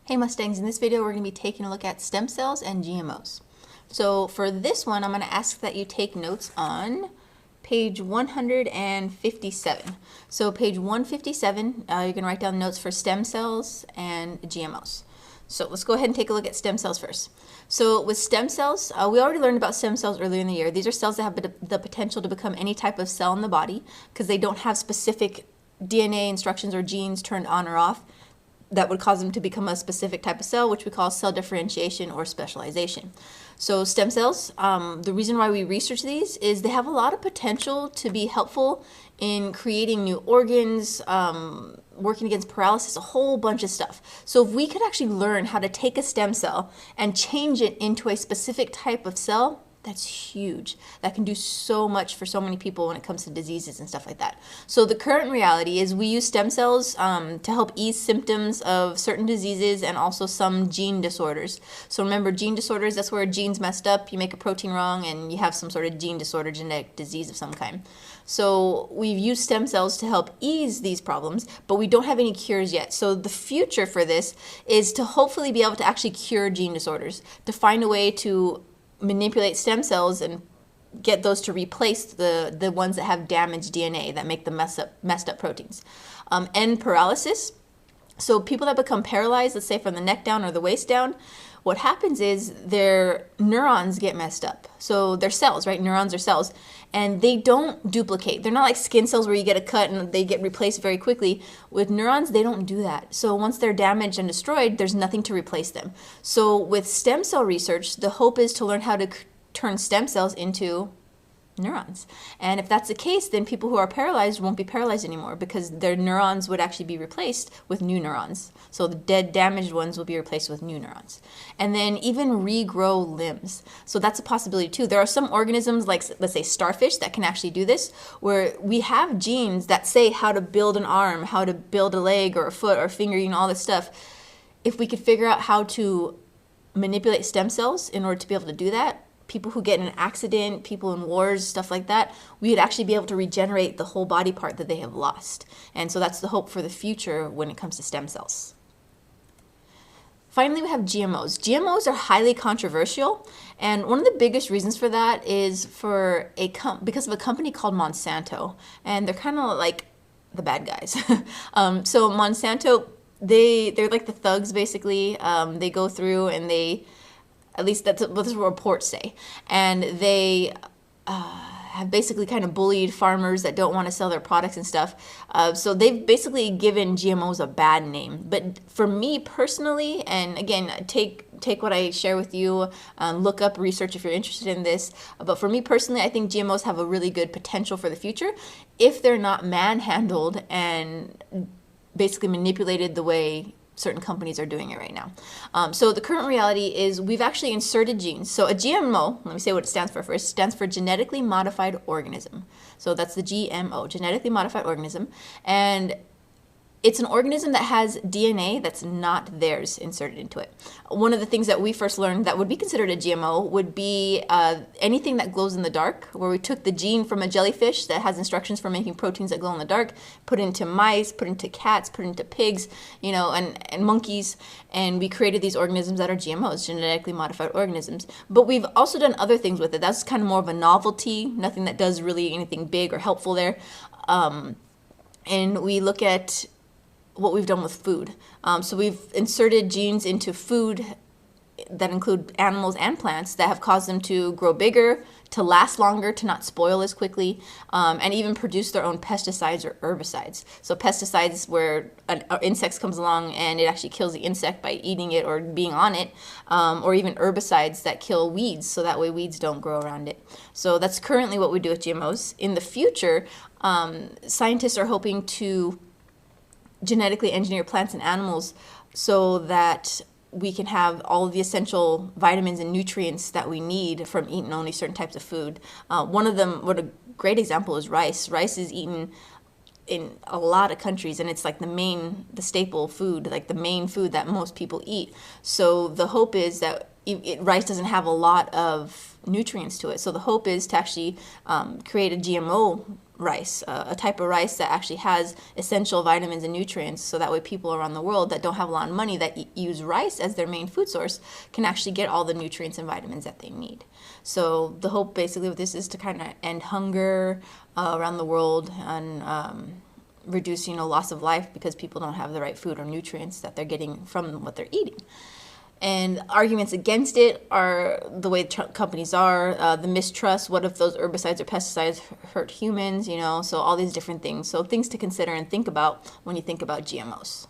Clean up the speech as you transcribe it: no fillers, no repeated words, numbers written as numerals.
Hey Mustangs, in this video we're going to be taking a look at stem cells and GMOs. So for this one, I'm going to ask that you take notes on page 157. So page 157, you're going to write down notes for stem cells and GMOs. So let's go ahead and take a look at stem cells first. So with stem cells, we already learned about stem cells earlier in the year. These are cells that have the potential to become any type of cell in the body because they don't have specific DNA instructions or genes turned on or off that would cause them to become a specific type of cell, which we call cell differentiation or specialization. So stem cells, the reason why we research these is they have a lot of potential to be helpful in creating new organs, working against paralysis, a whole bunch of stuff. So if we could actually learn how to take a stem cell and change it into a specific type of cell, that's huge. That can do so much for so many people when it comes to diseases and stuff like that. So the current reality is we use stem cells to help ease symptoms of certain diseases and also some gene disorders. So remember, gene disorders, that's where a gene's messed up, you make a protein wrong, and you have some sort of gene disorder, genetic disease of some kind. So we've used stem cells to help ease these problems, but we don't have any cures yet. So the future for this is to hopefully be able to actually cure gene disorders, to find a way to manipulate stem cells and get those to replace the ones that have damaged DNA that make the messed up proteins. End paralysis. So people that become paralyzed, let's say from the neck down or the waist down, what happens is their neurons get messed up. So they're cells, right? Neurons are cells, and they don't duplicate. They're not like skin cells where you get a cut and they get replaced very quickly. With neurons, they don't do that. So once they're damaged and destroyed, there's nothing to replace them. So with stem cell research, the hope is to learn how to turn stem cells into neurons. And if that's the case, then people who are paralyzed won't be paralyzed anymore because their neurons would actually be replaced with new neurons. So the dead, damaged ones will be replaced with new neurons. And then even regrow limbs. So that's a possibility too. There are some organisms like, let's say, starfish that can actually do this, where we have genes that say how to build an arm, how to build a leg or a foot or a finger, all this stuff. If we could figure out how to manipulate stem cells in order to be able to do that, people who get in an accident, people in wars, stuff like that, we would actually be able to regenerate the whole body part that they have lost. And so that's the hope for the future when it comes to stem cells. Finally, we have GMOs. GMOs are highly controversial, and one of the biggest reasons for that is because of a company called Monsanto, and they're kind of like the bad guys. So Monsanto, they're like the thugs basically. They go through and at least that's what the reports say. And they have basically kind of bullied farmers that don't want to sell their products and stuff. So they've basically given GMOs a bad name. But for me personally, and again, take what I share with you, look up research if you're interested in this. But for me personally, I think GMOs have a really good potential for the future if they're not manhandled and basically manipulated the way certain companies are doing it right now. So the current reality is we've actually inserted genes. So a GMO, let me say what it stands for first, it stands for genetically modified organism. So that's the GMO, genetically modified organism. And it's an organism that has DNA that's not theirs inserted into it. One of the things that we first learned that would be considered a GMO would be anything that glows in the dark, where we took the gene from a jellyfish that has instructions for making proteins that glow in the dark, put it into mice, put it into cats, put it into pigs, and monkeys, and we created these organisms that are GMOs, genetically modified organisms. But we've also done other things with it. That's kind of more of a novelty, nothing that does really anything big or helpful there. And we look at what we've done with food. So we've inserted genes into food that include animals and plants that have caused them to grow bigger, to last longer, to not spoil as quickly, and even produce their own pesticides or herbicides. So pesticides where an insect comes along and it actually kills the insect by eating it or being on it, or even herbicides that kill weeds, so that way weeds don't grow around it. So that's currently what we do with GMOs. In the future, scientists are hoping to genetically engineer plants and animals so that we can have all of the essential vitamins and nutrients that we need from eating only certain types of food. One of them, what a great example is rice. Rice is eaten in a lot of countries, and it's like the staple food, like the main food that most people eat. So the hope is that rice doesn't have a lot of nutrients to it. So the hope is to actually create a GMO rice, a type of rice that actually has essential vitamins and nutrients, so that way people around the world that don't have a lot of money that use rice as their main food source can actually get all the nutrients and vitamins that they need. So the hope basically with this is to kind of end hunger around the world and reduce, loss of life because people don't have the right food or nutrients that they're getting from what they're eating. And arguments against it are the way companies are, the mistrust, what if those herbicides or pesticides hurt humans, so all these different things. So things to consider and think about when you think about GMOs.